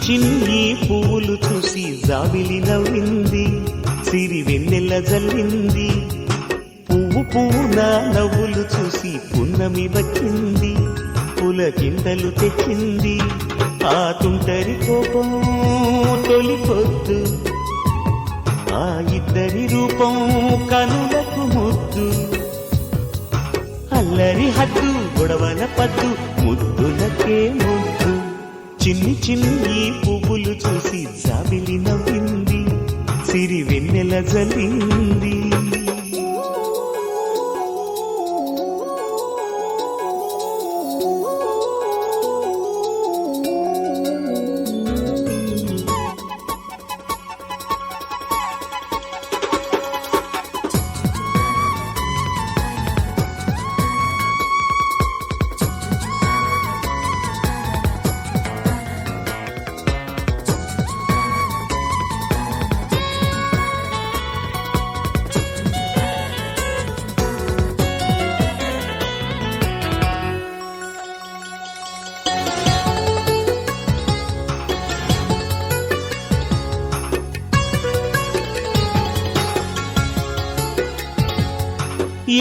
చిన్ని పువ్వులు చూసి జాబిలి నవ్వింది, సిరి వెన్నెల జల్లింది. పువ్వు పువ్వున నవ్వులు చూసి పున్నమి వచ్చింది, పులకింతలు తెచ్చింది. ఆ తుంటరి కోపం తొలిపొద్దు, ఆ ఇద్దరి రూపం కనులకు ముద్దు. అల్లరి హద్దు గొడవల పద్దు, ముద్దులకే ముద్దు. చిన్ని చిన్ని పువ్వులు చూసి జాబిలి నవ్వింది, సిరి వెన్నెల జల్లింది.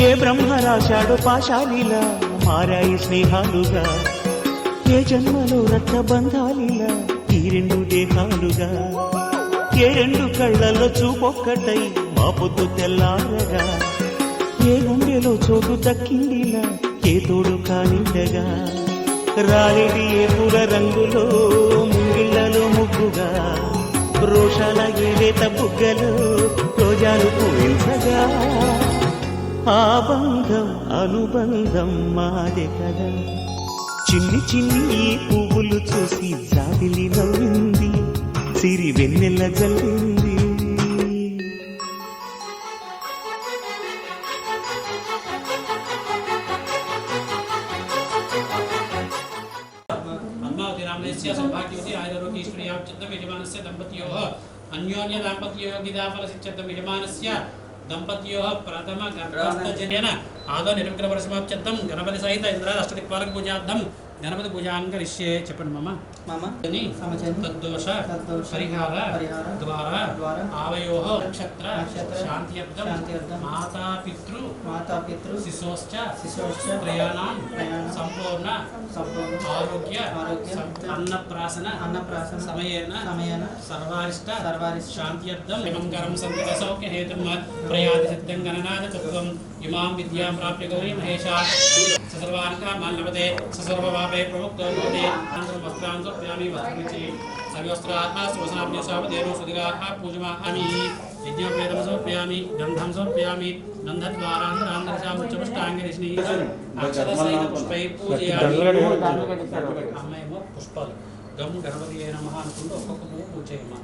ఏ బ్రహ్మ రాశాడు పాశాలిలా మారాయి స్నేహాలుగా, ఏ జన్మలో రక్త బంధాలిలా ఈ రెండు దేహాలుగా. ఏ రెండు కళ్ళల్లో చూపొక్కటై మా పొద్దు తెల్లారగా, ఏ గుండెలో చోటు దక్కిందిలా ఏ తోడు కానిండగా. రాలిడి ఏ పూల రంగులో ముంగిళ్లలో ముగ్గుగా, రోషాల ఏలేత బుగ్గలో రోజాలు పూయించగా. ఆ బంధం అనుబంధం మాదే కదా. చిన్ని చిన్ని పువ్వులు చూసి జాబిలి నవ్వింది, సిరి వెన్నెల జల్లింది. అన్యోన్య దాంపత్యో గిదాఫల సిద్ధ్యర్థం యజమానస్య దంపత్యో ప్రథమ గర్భస్థజనేన ఆదో నిర్విఘ్న పరిసమాప్త్యర్థం గణపతి సహిత ఇంద్రాది అష్టదిక్పాలక పూజార్థం గణపతి పూజాన్ కరిష్యే. చెప్పండి మమ తద్దోష పరిహార ద్వారా ఆవయో నక్షత్ర శాంత్యర్థం మాతాపితృ శిశోశ్చ ప్రయాణం సంపూర్ణ ఆరోగ్య అన్నప్రాసన సమయేన సర్వారిష్ట శాంత్యర్థం మంగళం సంకట సౌఖ్య హేతుం ప్రయాతి సిద్ధం గణనాథ తత్వం ఇమాం విద్యాం ప్రాప్య గౌరీ మహేషా సర్వాన్కామాన్ లభతే సర్వపాపే ప్రముక్తో భవతి. అనంతరం వస్త్రాన్ సమర్పయామి. వస్త్రమిచ్చి సవివస్త్రాः సువసనాభ్యసాపదేనో సుదిగాः పూజమామి. యజ్ఞోపేతం సమర్పయామి. గంధం సమర్పయామి. గంధద్వారాంతరాంతరిశాముచ్చపుష్టాంగరిష్ణి అక్షరసహిత పుష్పై పూజయామి. అమ్మేమో పుష్పాలు. గం గణపతియే నమః అనుకుంటూ ఒక్కొక్క పువ్వు పూజ చేయమ్మా.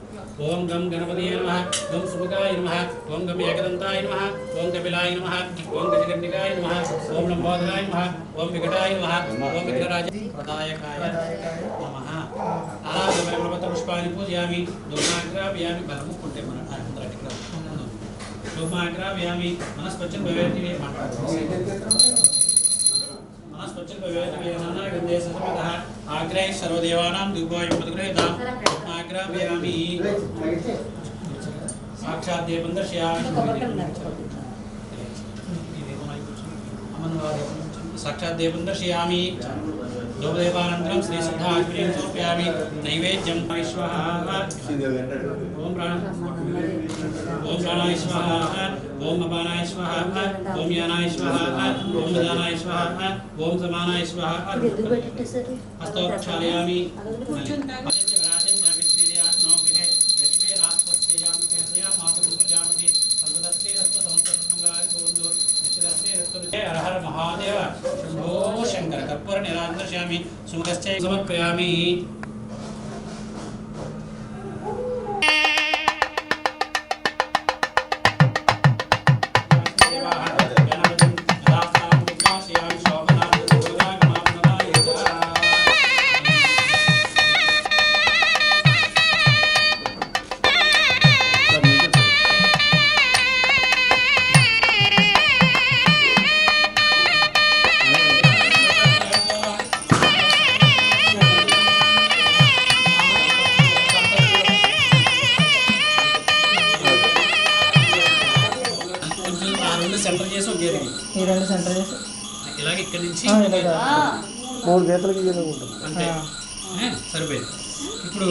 ఓం గం గణపతియే నమః, గం సుముఖాయ నమః, ఓం గం ఏకదంతాయ నమః, ఓం కపిలాయ నమః, ఓం గజకర్ణికాయ నమః, ఓం లంబోదరాయ నమః, ఓం వికటాయ నమః, ఓం విఘ్నరాజ ప్రదాయకాయ నమః. ఆరాధన పుష్పాన్ని పూజయామి. ధూమాగ్రావ్యామి. బలము కొంటే మన ధూమాగ్రావ్యామి. మనస్పచ్చం భవేతి ఆగ్రహ సర్వదేవానాం దిగ్వాయుపద్గృహేతాం ఆగ్రావ్యామి. సాక్షాత్ దేవం దర్శయామి. సాక్షాత్ దేవం దర్శయామి. దేవానంతరం శ్రీ సిద్ధాగ్నిం సమర్పయామి. నైవేద్యం స్వాహ. ఓం ప్రాణాయ స్వాహ, ఓం అపానాయ స్వాహ, ఓం యానాయ స్వాహ, ఓం ఉదానాయ స్వాహ, ఓం సమానాయ స్వాహ. హస్తోక్షాళయామి. హర హర మహాదేవ శంభో శంకర. కర్పూర నిరాంతర్యామి. సుముఖశ్చ సమర్పయామి. సెంటర్ చేసి ఒక గీతకి ఈ రెండు సెంటర్ చేసి ఇలాగే ఇక్కడి నుంచి మూడు గీతలకి ఉంటుంది అంటే సరిపోయింది. ఇప్పుడు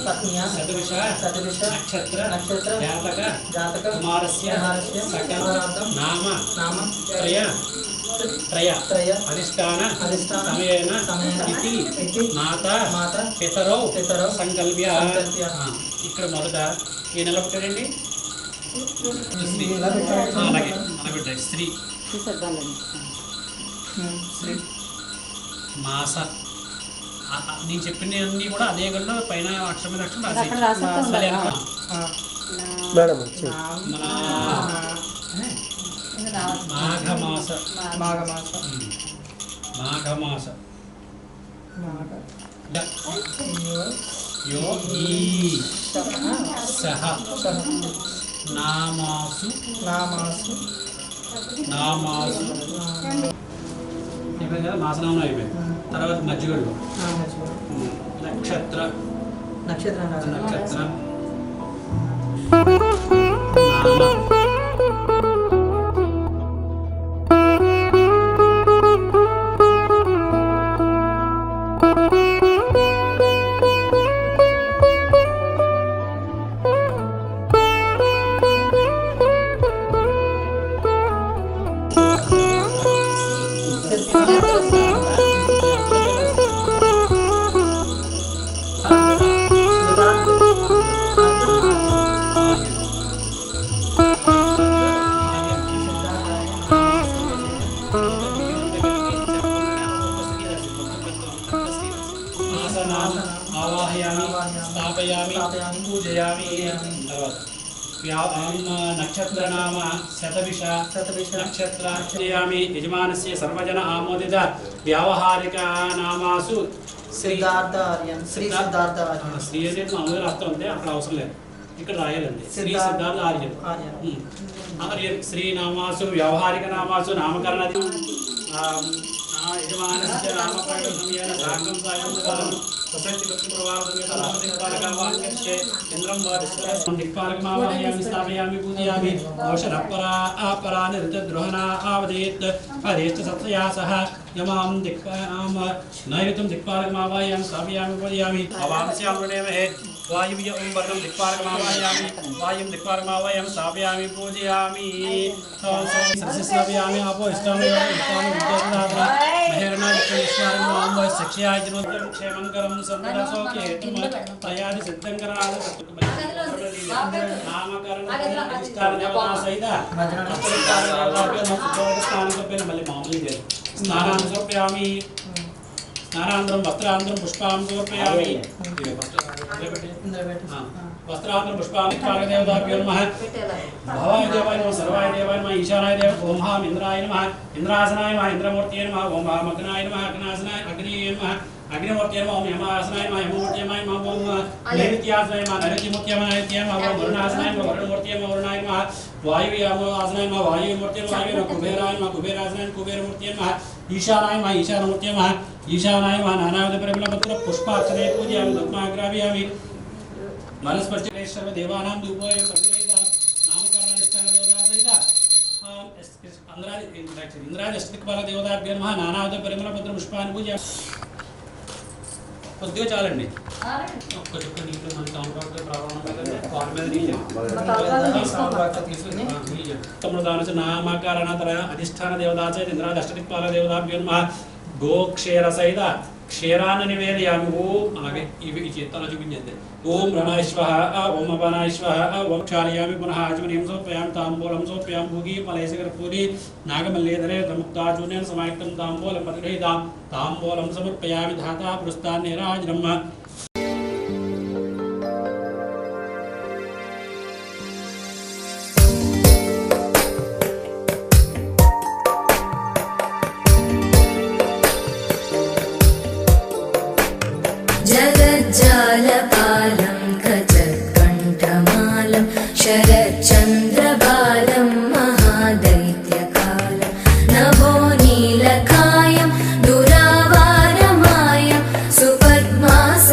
పత్న్యాం శతవిష నక్షత్ర జాతక కుమారస్య సకల నామ త్రయ అధిష్టాన సమయేన ఇతి మాత పితరౌ సంకల్ప్య. ఇక్కడ మొదట ఏ నెల పుట్టాడండి? అలాగే అనబెట్టాడు స్త్రీ మాస. నేను చెప్పిన అన్నీ కూడా అదే గల్లో పైన అక్షరం మీద అక్షరం మాఘమాస యో ఈ సహ నామాసు అయిపోయింది కదా, మాసనామం అయిపోయింది. తర్వాత మధ్యగడు నక్షత్ర స్థాపయామి పూజయామి. నక్షత్ర నామ శతవిష నక్షత్ర యజమానస్య సర్వజన ఆమోదిత వ్యావహారిక నామాసు శ్రీ అనేది మామూలుగా రాస్తాం అంతే, అక్కడ అవసరం లేదు, ఇక్కడ రాయాలండి. శ్రీ సిద్ధార్థ ఆర్యన్ శ్రీనామాసు వ్యావహారిక నామాసు నామకరణ యజమానస్య నామకరణ సమయేన సాంగం సాయం ప్రసక్తి భక్తి ప్రవాహ దిక్పాలకవాక్యే ఇంద్రం వారిస్తం దిక్పాలకమావాహయామి స్థాపయామి పూజయామి ఓషరపరా ఆపరాని ఋతద్రోహణ ఆవదేత్ అదేత్ సత్యయా సహ యమాం దిక్పాం నైరుతం దిక్పాలకమావాహయామి స్థాపయామి పూజయామి అవాంస్యామృణేమహే వాయువ్య ఓం వర్ణం దిక్పాలకమావాహయామి వాయుం దిక్పాలకమావాహయామి స్థాపయామి పూజయామి స్థాపయామి ఆపో ఇష్టామి ఇష్టామి విద్యాదాత్ర మహేరణ విశ్వారం ఓం శిక్షయాయ జనోద్యం క్షేమంకరం సంపద సౌఖ్యేతుం ప్రయాది సిద్ధంకరాల నామకరణ అధిష్టాన దేవతా సహిత మళ్ళీ మామూలు స్నానాన్ని సమర్పయామి. స్నానానంతరం వస్త్రానంతరం పుష్పాం సమర్పయామి. వస్త్రానంతరం పుష్పాం కాళదేవతాభ్యో నమః. భవాయ దేవాయ నమః, సర్వాయ దేవాయ నమః, ఈశానాయ దేవ ఓం హాం ఇంద్రాయ నమః, ఇంద్రాసనాయ నమః, ఇంద్రమూర్తయే నమః, ఓం హాం అగ్నాయ నమః, అగ్నాసనాయ అగ్నియే నమః, అగ్నిమూర్తయే నమః, ఓం యమాసనాయ నమః, యమమూర్తయే నమః, ఓం నైవేద్యాసనాయ నమః, నైవేద్యమూర్తయే నమః, నైవేద్యే నమః, ఓం వరుణాసనాయ నమః, వరుణమూర్తయే నమః, వరుణాయ నమః, వాయువ్యాసనాయ నమః, వాయుమూర్తయే నమః, వాయువే నమః, కుబేరాయ నమః, కుబేరాసనాయ కుబేరమూర్తయే నమః, ఈశానాయ నమః, ఈశానమూర్తయే నమః, ఈశానాయ నమః, నానావిధ పరిమళపత్ర పుష్పార్చనే పూజయామి దత్మాగ్రావయామి. మనస్పర్శేశ్వర దేవానాం ధూపోయ పరివేద నామకరణాధిష్టాన దేవతా సహిత ఇంద్రాది అష్టదిక్పాల దేవతాభ్యో నమః. నానావిధ పరిమళపత్ర పుష్పాన్ని పూజయామి. కొద్దిగా చాలండి, ఒక్క చుక్క నీళ్ళు మన కాంపౌండ్ ప్రారంభం నామకరణతర అధిష్టాన దేవతా సహిత ఇంద్రాది అష్టదిక్పాల దేవతాభ్యో నమః. గోక్షేర సహిత క్షీరాన్ని నివేదయామి. ఓం అలాగే ఇవి ఈ చేత్తాలో చూపించండి. ఓం రణాశ్వః ఓం అపనాశ్వః ఓం క్షాళయామి పునః ఆచమనీయం సమర్పయామి. తాంబూలం సమర్పయామి. భూగి ఫలైసకర్పూరి నాగమల్లేధరే ముక్తాచూర్ణేన సమాయుక్తం తాంబూలం పరిగృహీతాం. తాంబూలం సమర్పయామి. ధాతా పురస్తాన్ నీరాజనం. जगज्जालपालं खचत्कण्ठमालं शरच्चन्द्रबालं महादैत्यकालं नभो नीलकायं दुरावारमायं सुपद्मास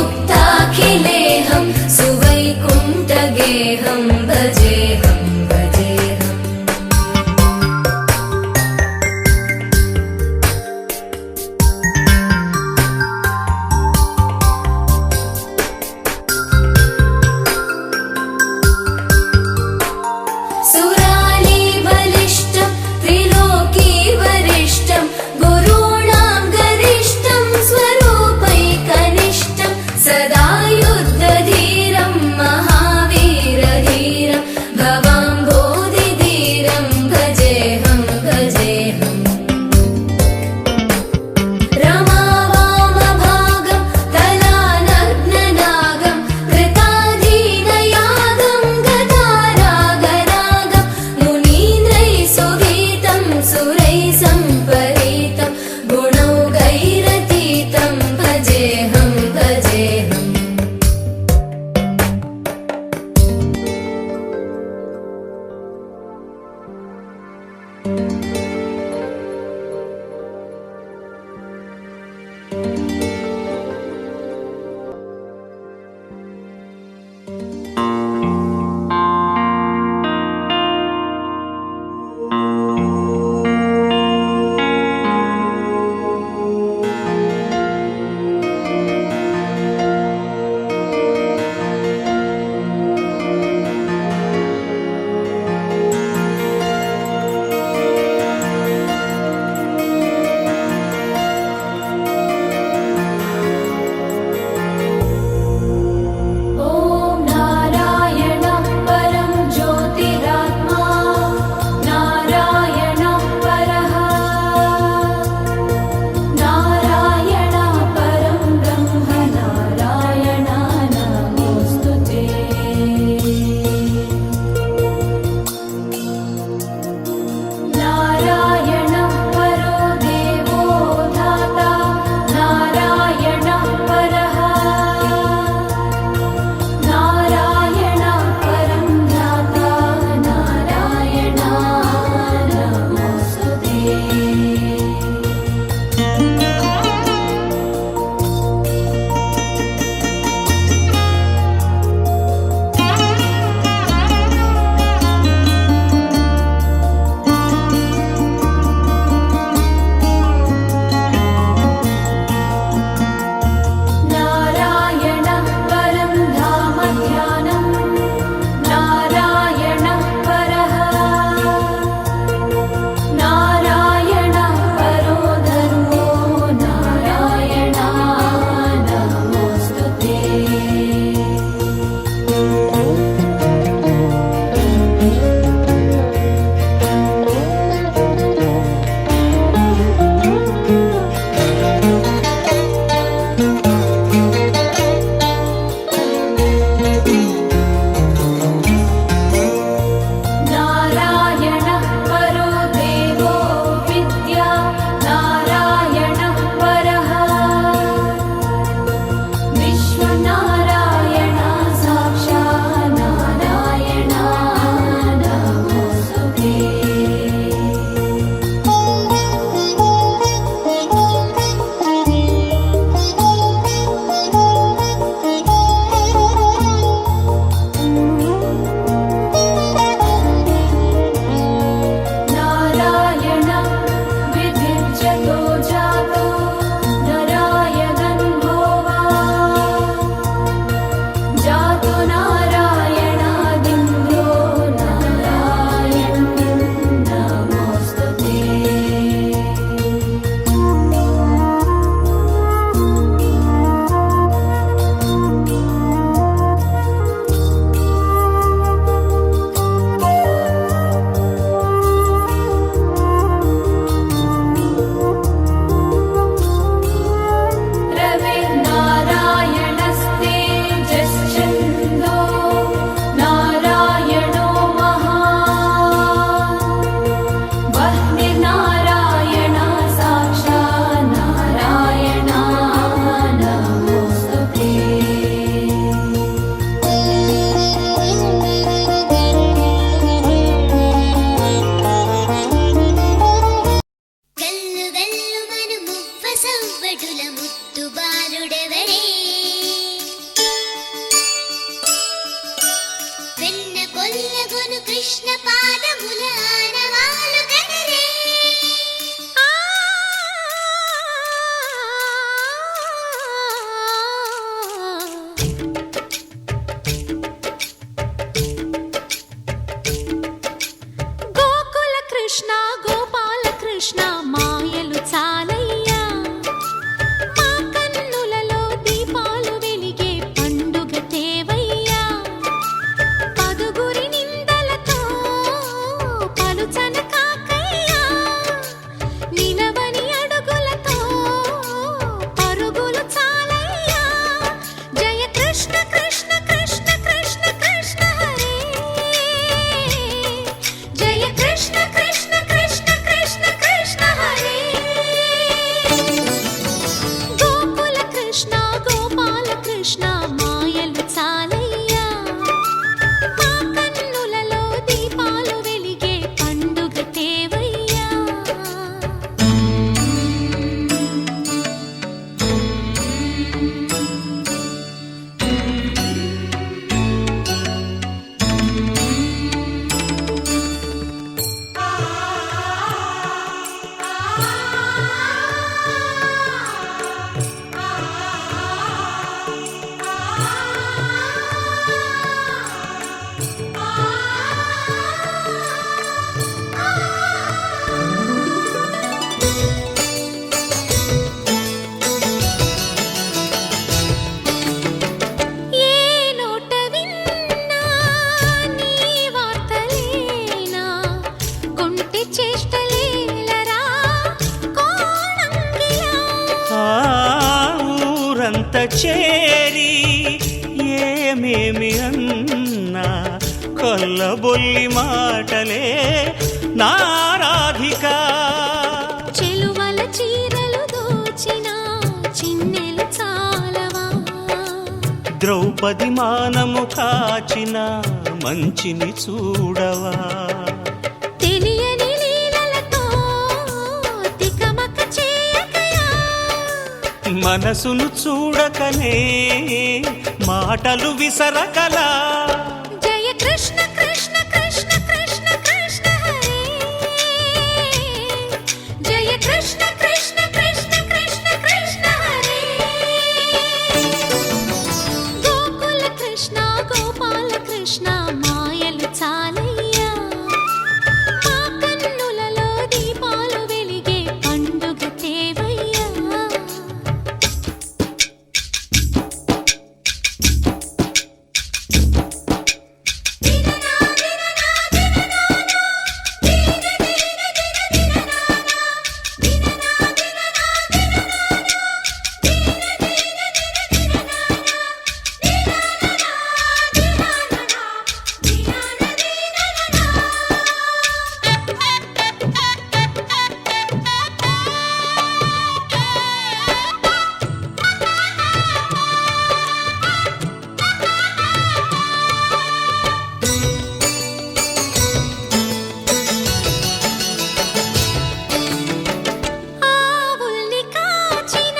मुक्ताखिलेऽहं सुवैकुण्ठगेहं भजेऽहं भजेऽहम् सुराली बलिष्ठं त्रिलोकी वरिष्ठं गुरूणां गरिष्ठं स्वरूपैकनिष्ठं सदा युद्ध కృష్ణ పాదముల ఆనవాలు కదరే గోకుల కృష్ణ గోపాల కృష్ణ మాయలు చాలయ్యా మా కన్నులలో దీపాలు వెలిగే పండుగ తేవయ్యా పదుగురి నిందలతో పలుచన కాకయ్యా నిలవని అడుగులతో పరుగులు చాలయ్యా జయ కృష్ణ కృష్ణ కృష్ణ కృష్ణ కృష్ణ హరే జయ కృష్ణ కృష్ణ కృష్ణ కృష్ణ కృష్ణ హరే గోకుల కృష్ణ గోపాల కృష్ణ మాయలు చాలయ్యా మా కన్నులలో దీపాలు వెలిగే పండుగ తేవయ్యా ఏ నోట విన్నా నీ వార్తలేనా కొంటె చేష్టలేలరా కోణంగిలా ఆ ఊరంత చేరి ఏమేమి అన్నా కొల్లబొల్లి మాటలే నారాధిక చెలువల చీరలు దోచిన చిన్నెలు చాలవా ద్రౌపది మానము కాచిన మంచిని చూడవా తెలియని లీలలతో తికమక చేయకయా మనసును చూడకనే మాటలు విసరకలా జయ కృష్ణ కృష్ణ కృష్ణ కృష్ణ కృష్ణ హరే జయ కృష్ణ కృష్ణ కృష్ణ కృష్ణ కృష్ణ హరే గోకుల కృష్ణ గోపాల కృష్ణ మాయలు చాలయ్యా మా కన్నులలో దీపాలు వెలిగే పండుగ తేవయ్యా ఆవుల్ని కాచిన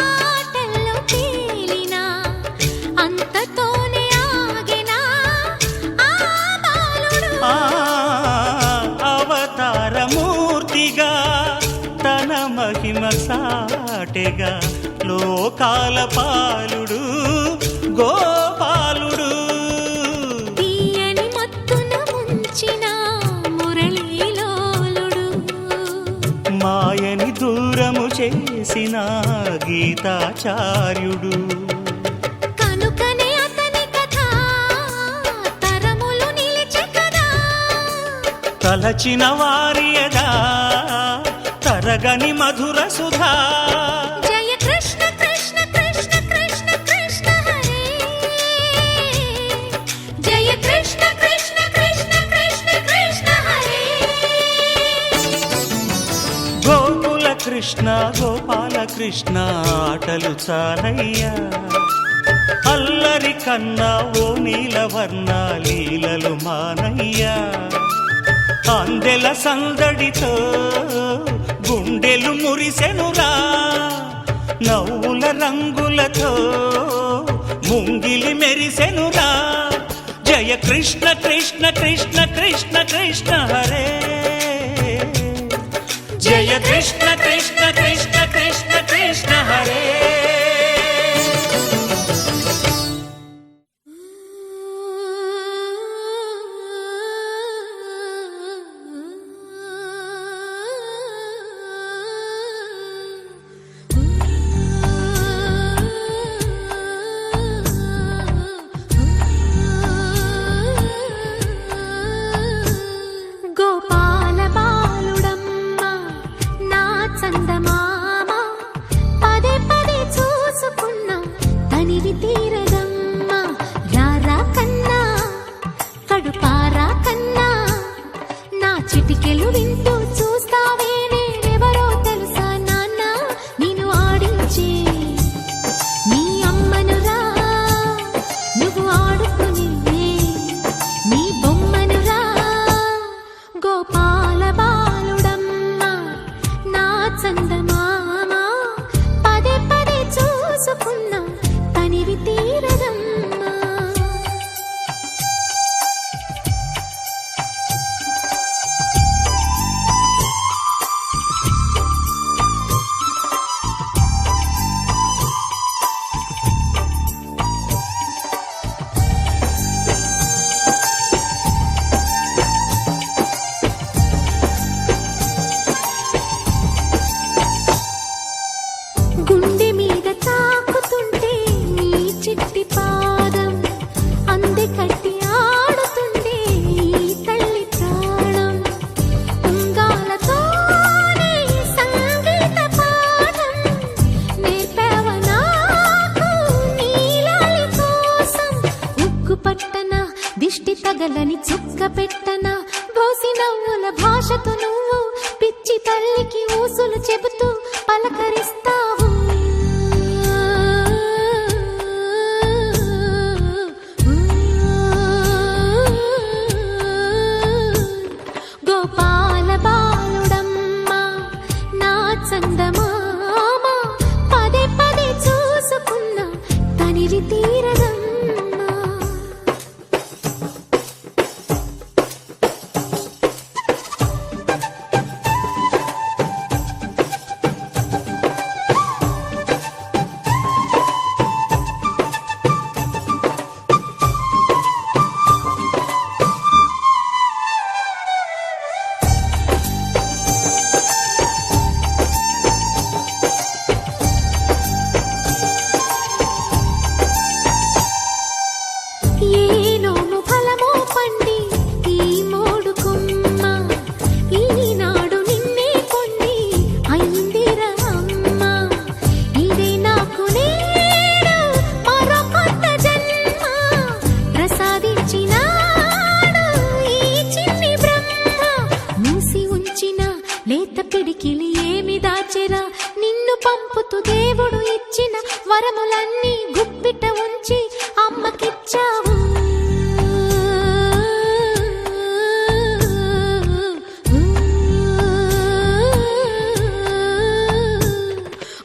ఆటల్లో తేలిన అంతతోనే ఆగిన ఆ బాలుడు ఆ అవతారమూర్తిగా తన మహిమ సాటెగా లోకాల పాలుడు గోపాలుడు తీయని మత్తున ముంచిన మురళీలోలుడు మాయని దూరము చేసిన గీతాచార్యుడు కనుకనే అతని కథ తరములు నిలిచె కదా తలచిన వారియదా తరగని మధుర సుధా జయ కృష్ణ కృష్ణ కృష్ణ కృష్ణ కృష్ణ హరే జయ కృష్ణ కృష్ణ కృష్ణ కృష్ణ కృష్ణ హరే గోకుల కృష్ణ గోపాల కృష్ణ ఆటలు చాలయ్యా అల్లరి కన్నా ఓ నీలవర్ణ లీలలు మానయ్యా అందెల సందడితో గుండెలు మురిసెనురా నవ్వుల రంగులతో ముంగిలి మెరిసెనురా జయ కృష్ణ కృష్ణ కృష్ణ కృష్ణ కృష్ణ హరే జయ కృష్ణ కృష్ణ కృష్ణ కృష్ణ కృష్ణ హరే గోపాల బాలుడమ్మ నా చందమామ పదే పదే చూసుకున్నా తనివి తీరదమ్మ రారా కన్నా కడుపారా కన్నా నా చిటికెలు వింటూ చూస్తావే నేనెవరో తెలుసా నాన్న నేను ఆడించే నీ అమ్మనురా నువ్వు ఆడుకుని నీ బొమ్మనురా గోపాల బాలుడమ్మ నా చందమామ పదే పదే చూసుకున్నా తనివి తీరదమ్మా గుండె మీద తాకుతుంటే నీ చిట్టి పాదం అందే కట్టి ఆడుతుండే ఈ తల్లి ప్రాణం ఉంగాలతోనే సంగీత పాఠం నేర్పావ నాకు నీలాలి కోసం ఉక్కు పట్టన దిష్టి తగలని చుక్క పెట్టన బోసి నవ్వుల భాషతో నువ్వు పిచ్చి తల్లికి ఊసులు చెబుతూ పలకరిస్తావు గోపాల బాలుడమ్మ నా చందమామ పదే పదే చూసుకున్నా తనివి తీరదమ్మా ఏ నోము ఫలమో పండి ఈ మోడు కొమ్మ ఈనాడు నిన్నే కొండి అయిందిరా అమ్మ ఇదే నాకు నేడు మరో కొత్త జన్మ ప్రసాదించినాడు ఈ చిన్ని బ్రహ్మ మూసి ఉంచిన లేత పిడికిలి ఏమి దాచెరా నిన్ను పంపుతూ దేవుడు ఇచ్చిన వరములన్నీ గుప్పిట ఉంచి అమ్మకిచ్చావు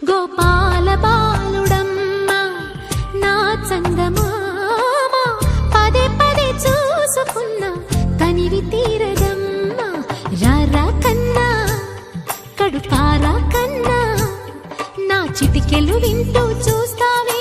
గోపాల బాలుడమ్మ నా చందమామ పదే పదే చూసుకున్నా తనివి తీరదమ్మా రారా కన్నా కడుపారా కన్నా నా చిటికెలు వింటూ చూస్తావే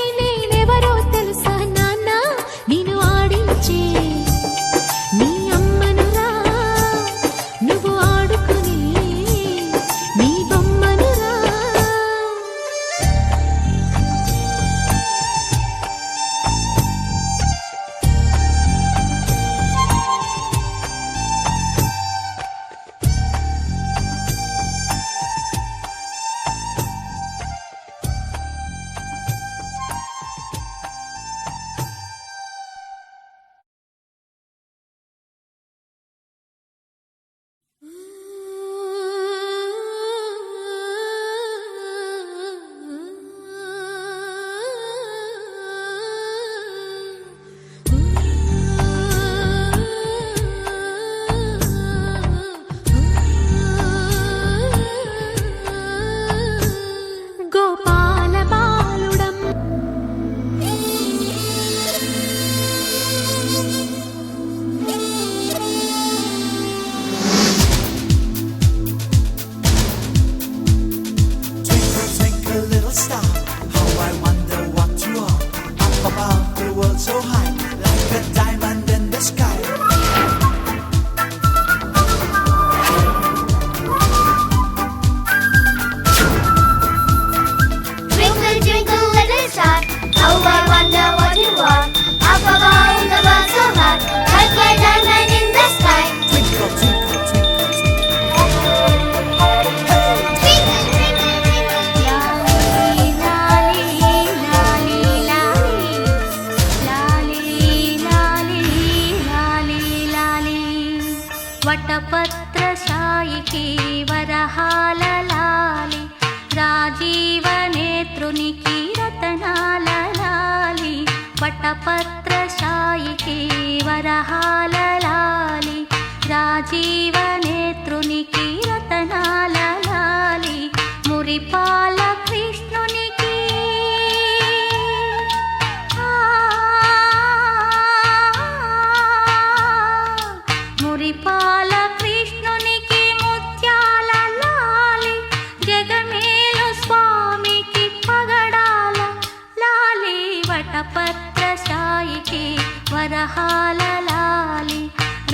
like a diamond in the sky. Twinkle, twinkle, little star, how I wonder what you are. Up above the world so high, like a diamond in the sky. Twinkle, twinkle, twinkle, Twinkle, twinkle, twinkle, lali, lali, lali, lali, lali, lali, lali. వటపత్రశాయికి వరహాల లాలి రాజీవ నేత్రునికి రతనాల లాలి వటపత్రశాయికి వరహాల లాలి రాజీవ నేత్రునికి రతనాల లాలి మురిపాల కృష్ణునికి మురిపాల కృష్ణునికి ముత్యాల లాలి జగమేలు స్వామికి పగడాల లాలి వటపత్రశాయికి వరహాల లాలి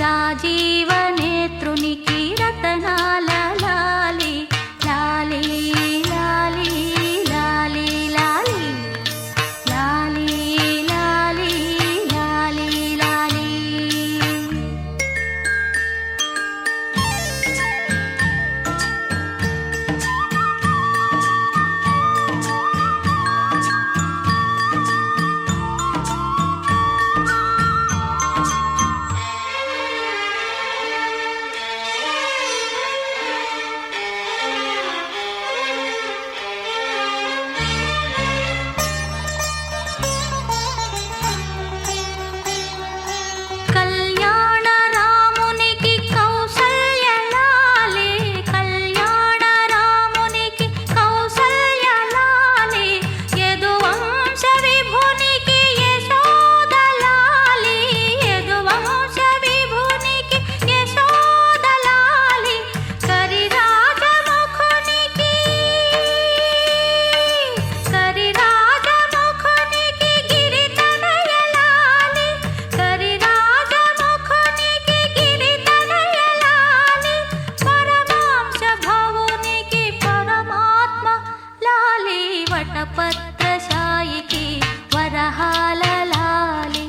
రాజీవ నేత్రునికి రతనాల లాలి లాలి లాలి లాలి లాలి లాలి లాలి లాలి లాలి. కళ్యాణ రామునికి కౌసల్య లాలి కళ్యాణ రామునికి కౌసల్య లాలి యదువంశ విభునికి యశోద లాలి యదువంశ విభునికి యశోద లాలి కరిరాజముఖునికి గిరితనయ లాలి కరిరాజముఖునికి గిరితనయ లాలి పరమాంశ భవునికి పరమాత్మ లాలి వటపత్రశాయికి వరహాల లాలి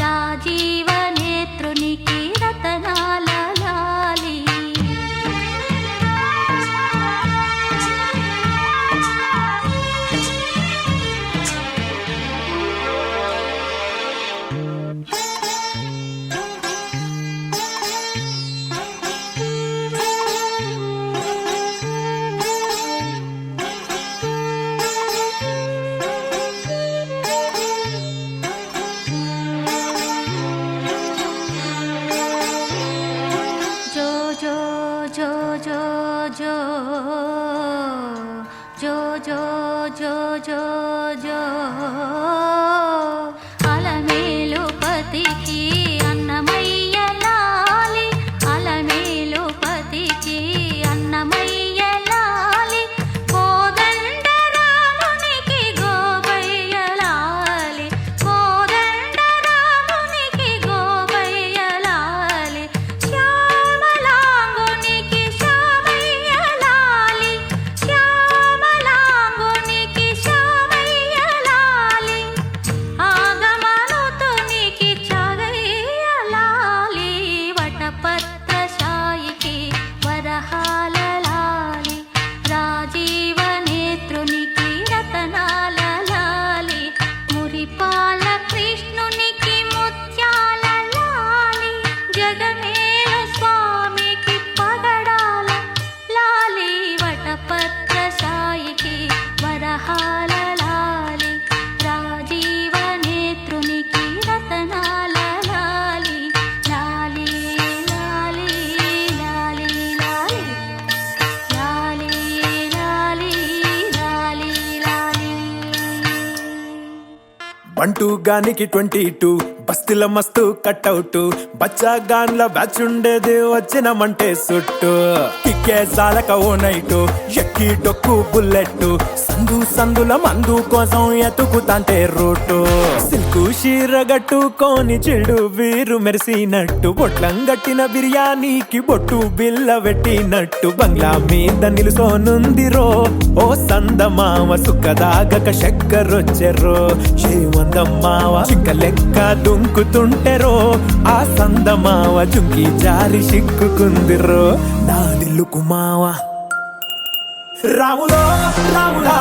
రాజీవ నేత్రునికి రతనాల లాలి. జో జో జో జో జో జో జో జో జో జో అలమేలు పతికి అన్నమయ్య లాలి అలమేలు పతికి అన్నమయ్య లాలి కోదండ రామునికి గోపయ్య లాలి కోదండ రామునికి గోపయ్య లాలి శ్యామలాంగునికి శ్యామయ్య లాలి శ్యామలాంగునికి శ్యామయ్య లాలి ఆగమనుతునికి చగయ్య లాలి వటపత్రశాయికి వరహాల లాలి రాజీవ నేత్రునికి రతనాల లాలి మురిపాల కృష్ణునికి ముత్యాల లాలి జగమేలు స్వామికి పగడాల లాలి వటపత్రశాయికి వరహాల లాలి రాజీవ నేత్రునికి రతనాల లాలి లాలి లాలి లాలి లాలి లాలి లాలి లాలి లాలి. బంటూ గానికి 22 బస్తిల మస్తు కట్అవుట్ బచ్చా గాన్ల బ్యాచ్ ఉండేది వచ్చినమంటే సుట్టు కిక్కే సాలక ఓ నైటు ఎక్కి డొక్కు బుల్లెట్ సందు సందుల మందు కోసం ఎతుకుతాంటే రూటు సిల్కు షీరగట్టుకోని చెడు వీరు మెరిసినట్టు బొట్లం గట్టిన బిర్యానీకి బొట్టు బిల్ల పెట్టినట్టు బంగ్లా మీద నిలుసోనుందిరో ఓ సందమావ సుఖదాగక చక్కరొచ్చెరో చేమందమ్మావ చిక్క లెక్క దుంకుతుంటెరో ఆ సందమావ జుంకి జారి సిక్కుకుందిరో నాదిల్లుకు మావ రాములో రాములా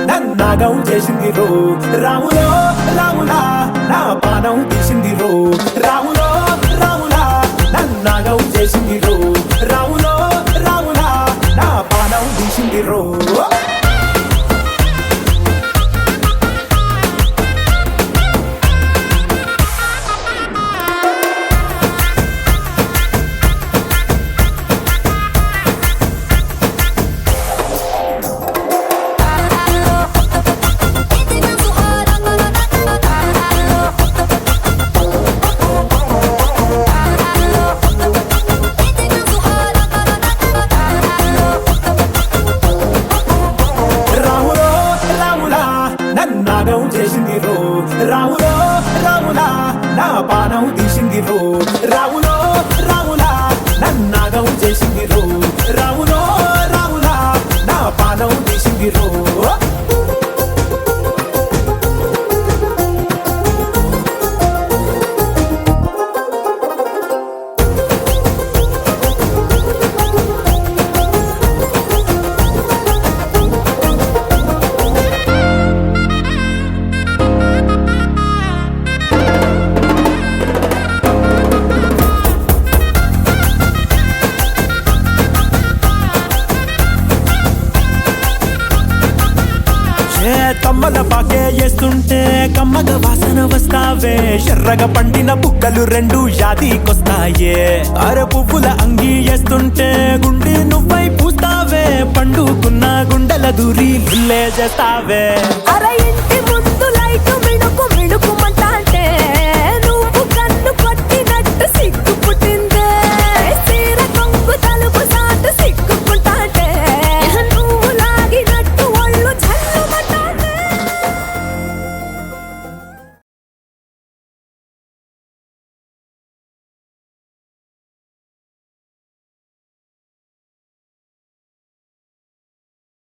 నన్నాగం చేసింది రో రాములో రాములా నా పానం తీసింది రో రాములో రాములా నన్నాగం చేసింది రో రాములో రాములా నా పానం తీసింది రో నాగం చేసింది రో రాములో రాములా నా పానం తీసింది రో రాములో రాములా నన్నాగం చేసింది రో రాములో రాములా నా పానం తీసింది రో తమ్మల పాకే వేస్తుంటే కమ్మగ వాసన వస్తావే ఎర్రగా పండిన బుక్కలు రెండు యాదికొస్తాయే అర పువ్వుల అంగి వేస్తుంటే గుండె నువ్వై పూస్తావే పండుకున్న గుండెల దూరి లుల్లే చేస్తావే అర ఇంటి ముందు లైట్ మిణుకు మిణుకుమంటే